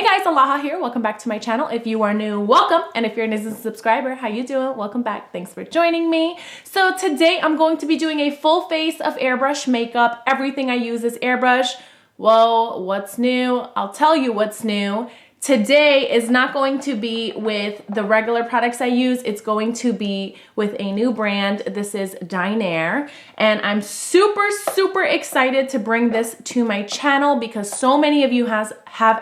Hey guys, Alaha here. Welcome back to my channel. If you are new, welcome. And if you're an existing subscriber, how you doing? Welcome back. Thanks for joining me. So today I'm going to be doing a full face of airbrush makeup. Everything I use is airbrush. Whoa, what's new? I'll tell you what's new. Today is not going to be with the regular products I use. It's going to be with a new brand. This is Dinair. And I'm super excited to bring this to my channel because so many of you have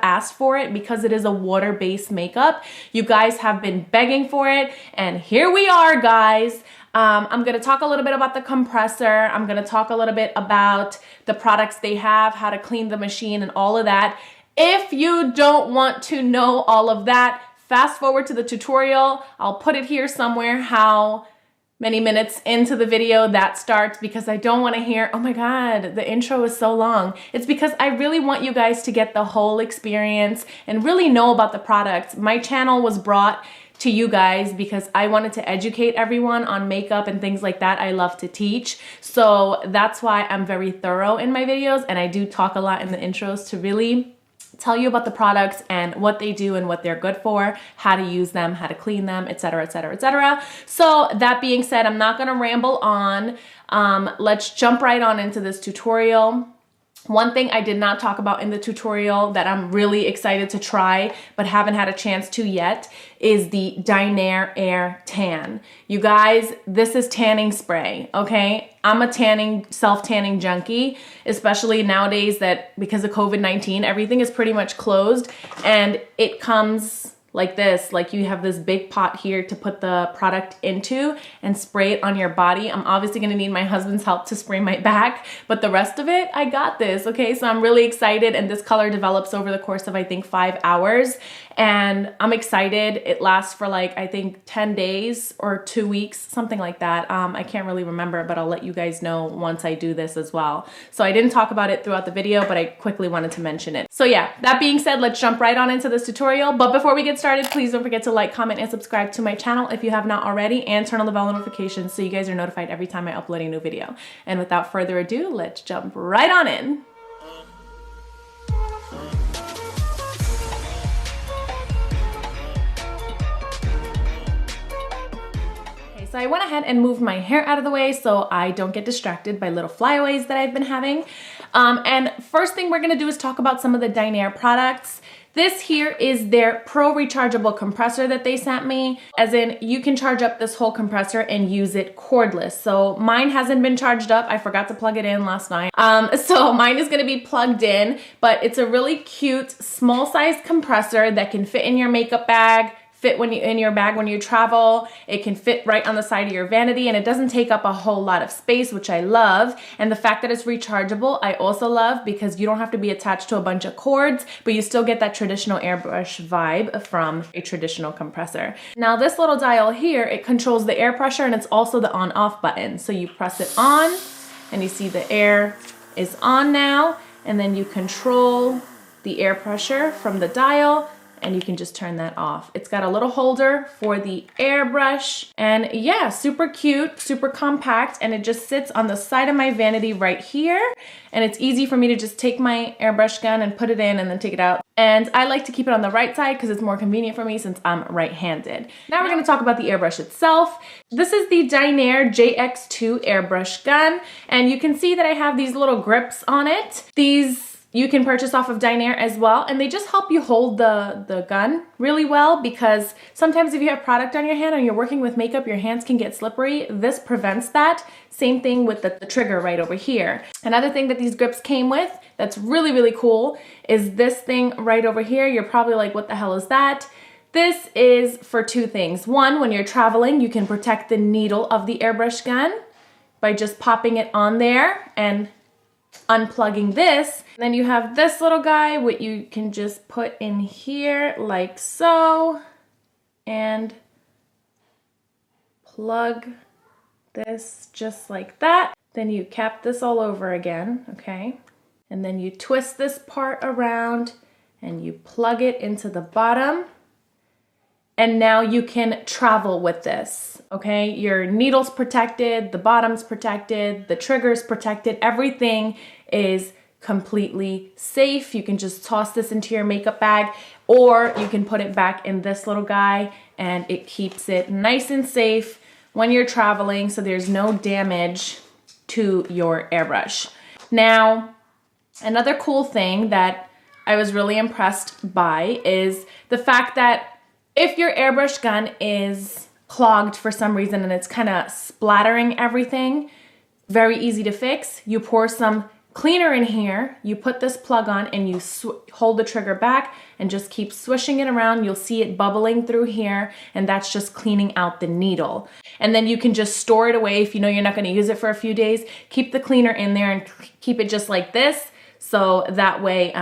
asked for it because it is a water-based makeup. You guys have been begging for it. And here we are, guys. I'm going to talk a little bit about the compressor. I'm going to talk a little bit about the products they have, how to clean the machine and all of that. If you don't want to know all of that, fast forward to the tutorial. I'll put it here somewhere how many minutes into the video that starts because I don't want to hear, oh my God, the intro is so long. It's because I really want you guys to get the whole experience and really know about the products. My channel was brought to you guys because I wanted to educate everyone on makeup and things like that. I love to teach. So that's why I'm very thorough in my videos and I do talk a lot in the intros to really tell you about the products and what they do and what they're good for, how to use them, how to clean them, etc, etc, etc. So that being said, I'm not gonna ramble on. Let's jump right on into this tutorial. One thing I did not talk about in the tutorial that I'm really excited to try but haven't had a chance to yet is the Dinair Air Tan. You guys, this is tanning spray, okay? I'm a self-tanning junkie, especially nowadays that because of COVID-19, everything is pretty much closed and it comes like this, like you have this big pot here to put the product into and spray it on your body. I'm obviously gonna need my husband's help to spray my back, but the rest of it, I got this, okay? So I'm really excited and this color develops over the course of, I think, 5 hours. And I'm excited. It lasts for like, I think 10 days or 2 weeks, something like that. I can't really remember, but I'll let you guys know once I do this as well. So I didn't talk about it throughout the video, but I quickly wanted to mention it. So yeah, that being said, let's jump right on into this tutorial. But before we get started, please don't forget to like, comment, and subscribe to my channel if you have not already, and turn on the bell notifications so you guys are notified every time I upload a new video. And without further ado, let's jump right on in. So I went ahead and moved my hair out of the way so I don't get distracted by little flyaways that I've been having. And first thing we're gonna do is talk about some of the Dinair products. This here is their pro rechargeable compressor that they sent me, as in you can charge up this whole compressor and use it cordless. So mine hasn't been charged up. I forgot to plug it in last night. So mine is gonna be plugged in, but it's a really cute small size compressor that can fit in your makeup bag, fit in your bag when you travel. It can fit right on the side of your vanity and it doesn't take up a whole lot of space, which I love. And the fact that it's rechargeable, I also love because you don't have to be attached to a bunch of cords, but you still get that traditional airbrush vibe from a traditional compressor. Now this little dial here, it controls the air pressure and it's also the on-off button. So you press it on and you see the air is on now, and then you control the air pressure from the dial and you can just turn that off. It's got a little holder for the airbrush and yeah, super cute, super compact, and it just sits on the side of my vanity right here. And it's easy for me to just take my airbrush gun and put it in and then take it out. And I like to keep it on the right side because it's more convenient for me since I'm right-handed. Now we're gonna talk about the airbrush itself. This is the Dinair JX2 airbrush gun. And you can see that I have these little grips on it. These you can purchase off of Dinair as well, and they just help you hold the gun really well because sometimes if you have product on your hand and you're working with makeup, your hands can get slippery. This prevents that. Same thing with the trigger right over here. Another thing that these grips came with that's really cool is this thing right over here. You're probably like, what the hell is that? This is for two things. One, when you're traveling, you can protect the needle of the airbrush gun by just popping it on there and unplugging this. And then you have this little guy, what you can just put in here like so, and plug this just like that. Then you cap this all over again, okay? And then you twist this part around and you plug it into the bottom. And now you can travel with this, okay? Your needle's protected, the bottom's protected, the trigger's protected, everything is completely safe. You can just toss this into your makeup bag. or you can put it back in this little guy and it keeps it nice and safe when you're traveling, so there's no damage to your airbrush. Now, another cool thing that I was really impressed by is the fact that if your airbrush gun is clogged for some reason and it's kind of splattering everything, very easy to fix. You pour some cleaner in here, you put this plug on and you hold the trigger back and just keep swishing it around. You'll see it bubbling through here, and that's just cleaning out the needle. And then you can just store it away if you know you're not going to use it for a few days. Keep the cleaner in there and keep it just like this, so that way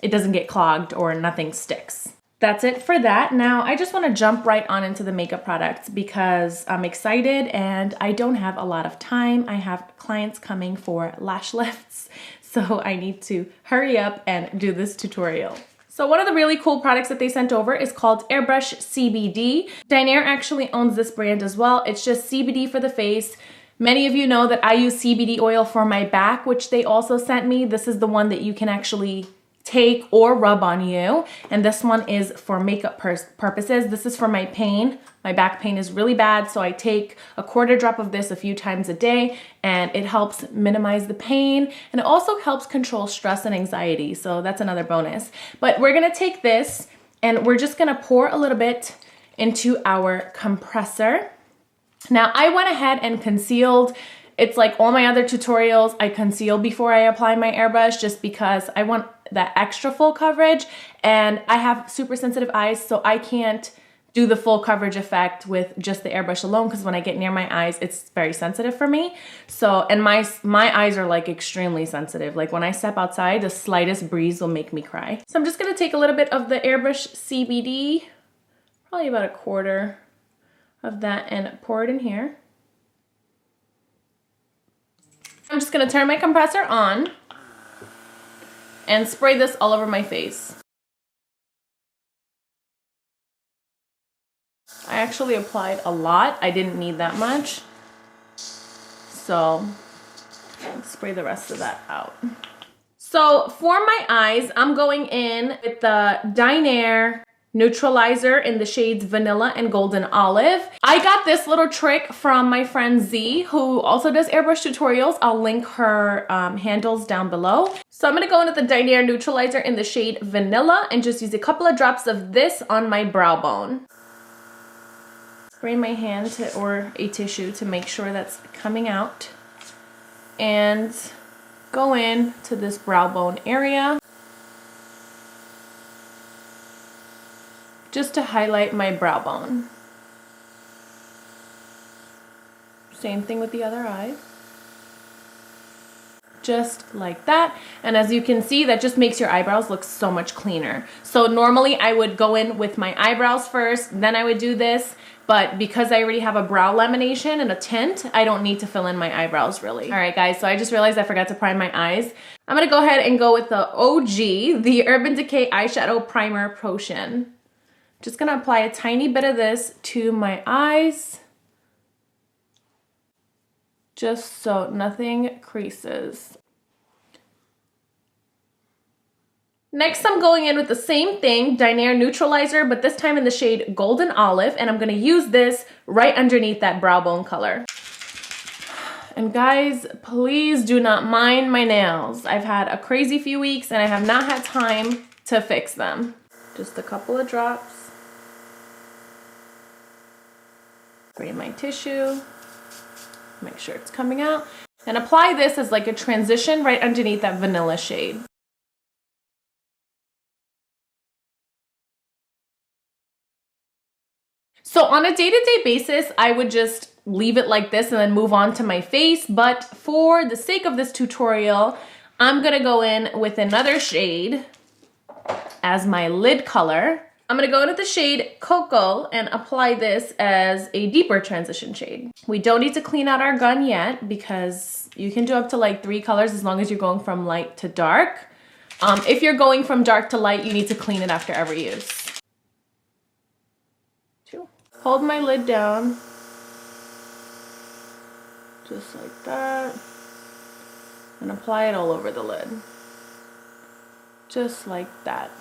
it doesn't get clogged or nothing sticks. That's it for that. Now, I just want to jump right on into the makeup products because I'm excited and I don't have a lot of time. I have clients coming for lash lifts, so I need to hurry up and do this tutorial. So one of the really cool products that they sent over is called Airbrush CBD. Dinair actually owns this brand as well. It's just CBD for the face. Many of you know that I use CBD oil for my back, which they also sent me. This is the one that you can actually take or rub on you, and this one is for makeup purposes. This is for my pain. My back pain is really bad, so I take a quarter drop of this a few times a day, and it helps minimize the pain, and it also helps control stress and anxiety, so that's another bonus. But we're gonna take this and we're just gonna pour a little bit into our compressor. Now, I went ahead and concealed. It's like all my other tutorials, I conceal before I apply my airbrush just because I want that extra full coverage, and I have super sensitive eyes, so I can't do the full coverage effect with just the airbrush alone, because when I get near my eyes, it's very sensitive for me. So, and my eyes are like extremely sensitive. Like when I step outside, the slightest breeze will make me cry. So I'm just gonna take a little bit of the Airbrush CBD, probably about a quarter of that, and pour it in here. I'm just gonna turn my compressor on and spray this all over my face. I actually applied a lot. I didn't need that much. So let's spray the rest of that out. So for my eyes, I'm going in with the Dinair neutralizer in the shades Vanilla and Golden Olive. I got this little trick from my friend Z, who also does airbrush tutorials. I'll link her handles down below. So I'm gonna go in with the Dinair neutralizer in the shade Vanilla and just use a couple of drops of this on my brow bone. Spray my hand or a tissue to make sure that's coming out. And go in to this brow bone area, just to highlight my brow bone. Same thing with the other eye. Just like that. And as you can see, that just makes your eyebrows look so much cleaner. So normally I would go in with my eyebrows first, then I would do this, but because I already have a brow lamination and a tint, I don't need to fill in my eyebrows really. All right guys, so I just realized I forgot to prime my eyes. I'm gonna go ahead and go with the OG, the Urban Decay Eyeshadow Primer Potion. Just gonna apply a tiny bit of this to my eyes, just so nothing creases. Next, I'm going in with the same thing, Dinair Neutralizer, but this time in the shade Golden Olive, and I'm gonna use this right underneath that brow bone color. And guys, please do not mind my nails. I've had a crazy few weeks and I have not had time to fix them. Just a couple of drops. Spray my tissue, make sure it's coming out, and apply this as like a transition right underneath that vanilla shade. So on a day-to-day basis, I would just leave it like this and then move on to my face, but for the sake of this tutorial, I'm gonna go in with another shade as my lid color. I'm gonna go into the shade Cocoa and apply this as a deeper transition shade. We don't need to clean out our gun yet because you can do up to like 3 colors as long as you're going from light to dark. If you're going from dark to light, you need to clean it after every use. Hold my lid down, just like that, and apply it all over the lid, just like that.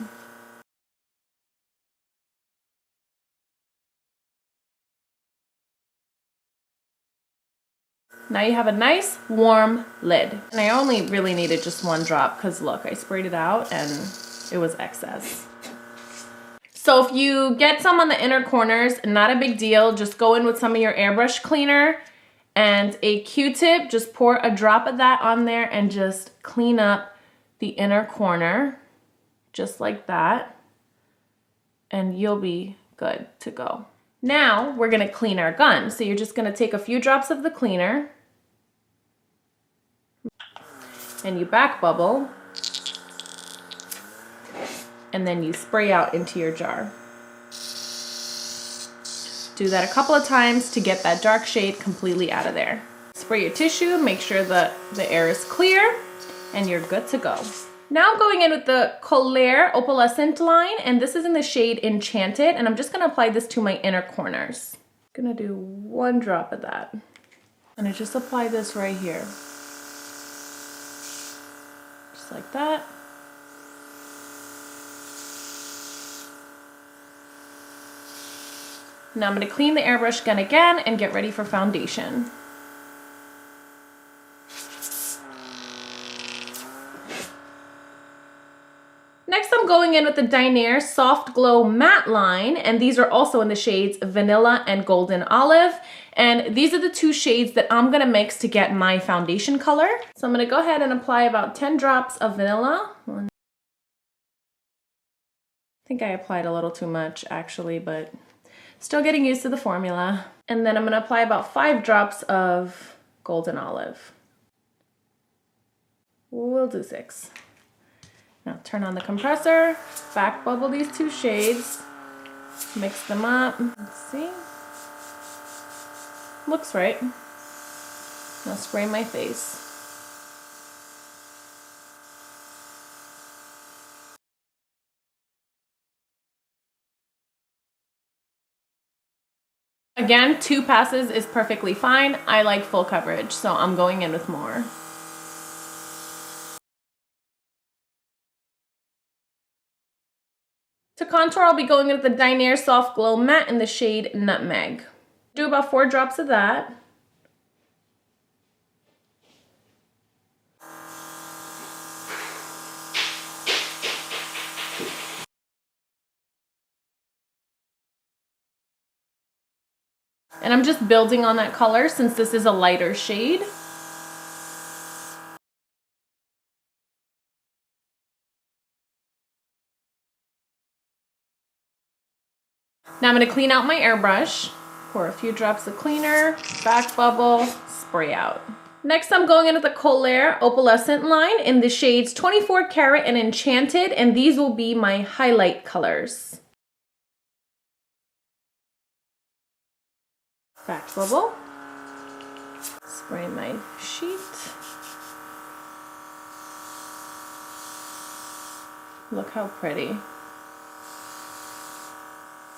Now you have a nice warm lid. And I only really needed just one drop because look, I sprayed it out and it was excess. So if you get some on the inner corners, not a big deal. Just go in with some of your airbrush cleaner and a Q-tip. Just pour a drop of that on there and just clean up the inner corner, just like that. And you'll be good to go. Now we're gonna clean our gun. So you're just gonna take a few drops of the cleaner and you back bubble, and then you spray out into your jar. Do that a couple of times to get that dark shade completely out of there. Spray your tissue, make sure that the air is clear, and you're good to go. Now I'm going in with the Dinair Opalescent line, and this is in the shade Enchanted, and I'm just gonna apply this to my inner corners. I'm gonna do one drop of that. And I just apply this right here. Just like that. Now I'm gonna clean the airbrush gun again and get ready for foundation. Next, I'm going in with the Dinair Soft Glow Matte line, and these are also in the shades Vanilla and Golden Olive. And these are the two shades that I'm gonna mix to get my foundation color. So I'm gonna go ahead and apply about 10 drops of vanilla. I think I applied a little too much actually, but still getting used to the formula. And then I'm gonna apply about 5 drops of Golden Olive. We'll do 6. Now turn on the compressor, back bubble these two shades, mix them up. Let's see. Looks right. Now spray my face. Again, 2 passes is perfectly fine. I like full coverage, so I'm going in with more. To contour, I'll be going with the Dinair Soft Glow Matte in the shade Nutmeg. Do about 4 drops of that. And I'm just building on that color since this is a lighter shade. Now I'm going to clean out my airbrush, pour a few drops of cleaner, back bubble, spray out. Next I'm going in with the Dinair Opalescent line in the shades 24 Karat and Enchanted, and these will be my highlight colors. Back bubble, spray my sheet. Look how pretty.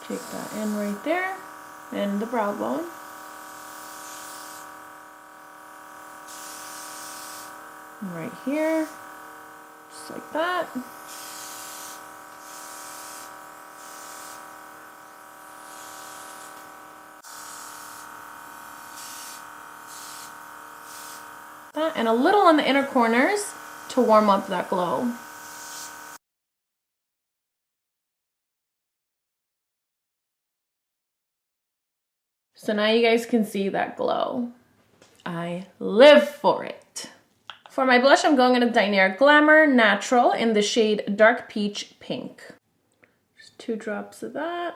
Take that in right there, and the brow bone. And right here, just like that. That, and a little on the inner corners to warm up that glow. So now you guys can see that glow. I live for it. For my blush, I'm going in a Dinair Glamour Natural in the shade Dark Peach Pink. Just 2 drops of that.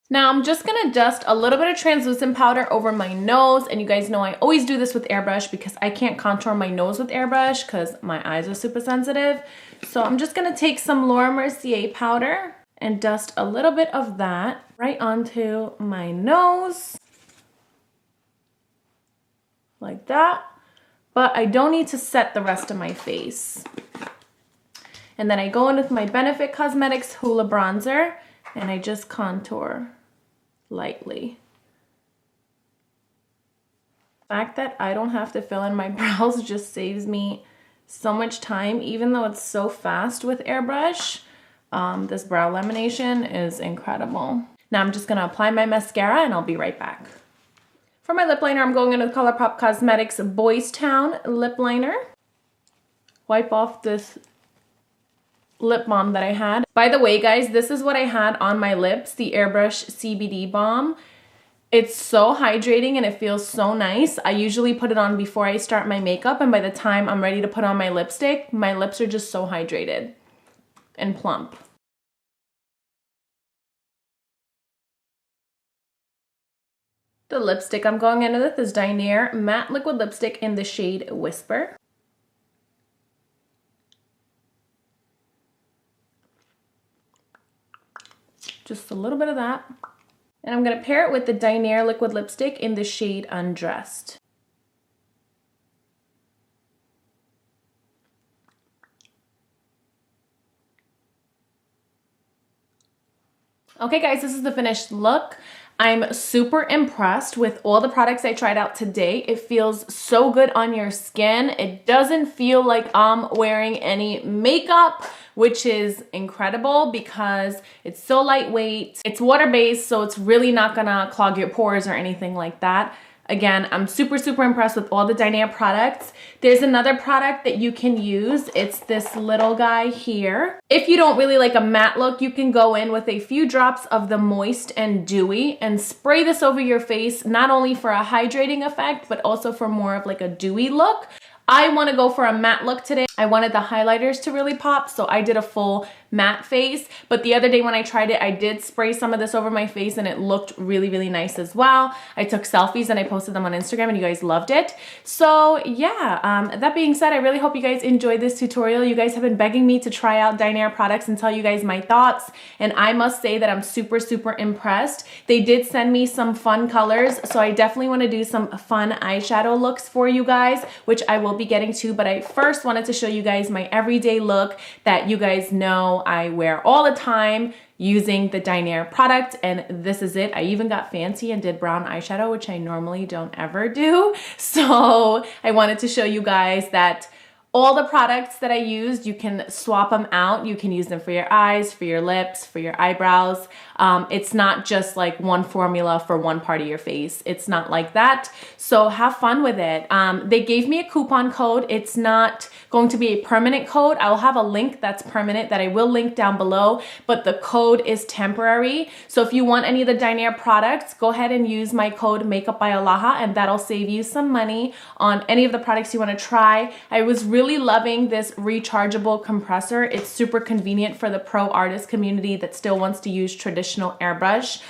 Now I'm just gonna dust a little bit of translucent powder over my nose, and you guys know I always do this with airbrush because I can't contour my nose with airbrush because my eyes are super sensitive. So I'm just gonna take some Laura Mercier powder and dust a little bit of that right onto my nose, like that. But I don't need to set the rest of my face. And then I go in with my Benefit Cosmetics Hoola Bronzer, and I just contour lightly. The fact that I don't have to fill in my brows just saves me so much time, even though it's so fast with Airbrush. This brow lamination is incredible. Now I'm just gonna apply my mascara and I'll be right back. For my lip liner, I'm going into the ColourPop Cosmetics Boys Town lip liner. Wipe off this lip balm that I had. By the way, guys, this is what I had on my lips, the Airbrush CBD balm. It's so hydrating and it feels so nice. I usually put it on before I start my makeup, and by the time I'm ready to put on my lipstick, my lips are just so hydrated and plump. The lipstick I'm going in with is Dinair Matte Liquid Lipstick in the shade Whisper. Just a little bit of that. And I'm going to pair it with the Dinair Liquid Lipstick in the shade Undressed. Okay guys, this is the finished look. I'm super impressed with all the products I tried out today. It feels so good on your skin. It doesn't feel like I'm wearing any makeup, which is incredible because it's so lightweight. It's water-based, so it's really not gonna clog your pores or anything like that. Again, I'm super, super impressed with all the Dinair products. There's another product that you can use. It's this little guy here. If you don't really like a matte look, you can go in with a few drops of the Moist and Dewy and spray this over your face, not only for a hydrating effect, but also for more of like a dewy look. I want to go for a matte look today. I wanted the highlighters to really pop, so I did a full matte face. But the other day when I tried it, I did spray some of this over my face and it looked really, really nice as well. I took selfies and I posted them on Instagram and you guys loved it. So yeah, that being said, I really hope you guys enjoyed this tutorial. You guys have been begging me to try out Dinair products and tell you guys my thoughts. And I must say that I'm super, super impressed. They did send me some fun colors, so I definitely want to do some fun eyeshadow looks for you guys, which I will be getting to. But I first wanted to show you guys my everyday look that you guys know I wear all the time using the Dinair product, and this is it. I even got fancy and did brown eyeshadow, which I normally don't ever do. So I wanted to show you guys that all the products that I used, you can swap them out. You can use them for your eyes, for your lips, for your eyebrows. It's not just like one formula for one part of your face. It's not like that. So have fun with it. They gave me a coupon code. It's not going to be a permanent code. I'll have a link that's permanent that I will link down below, but the code is temporary. So if you want any of the Dinair products, go ahead and use my code MAKEUPBYALAHA, and that'll save you some money on any of the products you want to try. I was really loving this rechargeable compressor. It's super convenient for the pro artist community that still wants to use traditional airbrush,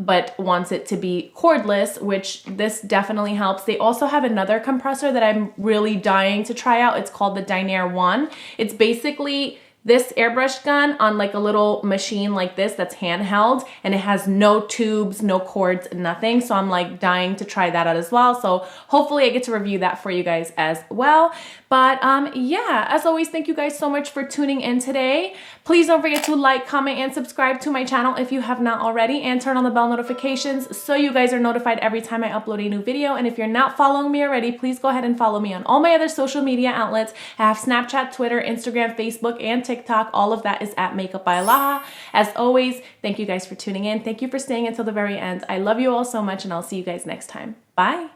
but wants it to be cordless, which this definitely helps. They also have another compressor that I'm really dying to try out. It's called the Dinair One. It's basically this airbrush gun on like a little machine like this that's handheld, and it has no tubes, no cords, nothing. So I'm like dying to try that out as well. So hopefully I get to review that for you guys as well. But yeah, as always, thank you guys so much for tuning in today. Please don't forget to like, comment, and subscribe to my channel if you have not already, and turn on the bell notifications so you guys are notified every time I upload a new video. And if you're not following me already, please go ahead and follow me on all my other social media outlets. I have Snapchat, Twitter, Instagram, Facebook, and TikTok. All of that is at MAKEUPBYALAHA. As always, thank you guys for tuning in. Thank you for staying until the very end. I love you all so much, and I'll see you guys next time. Bye.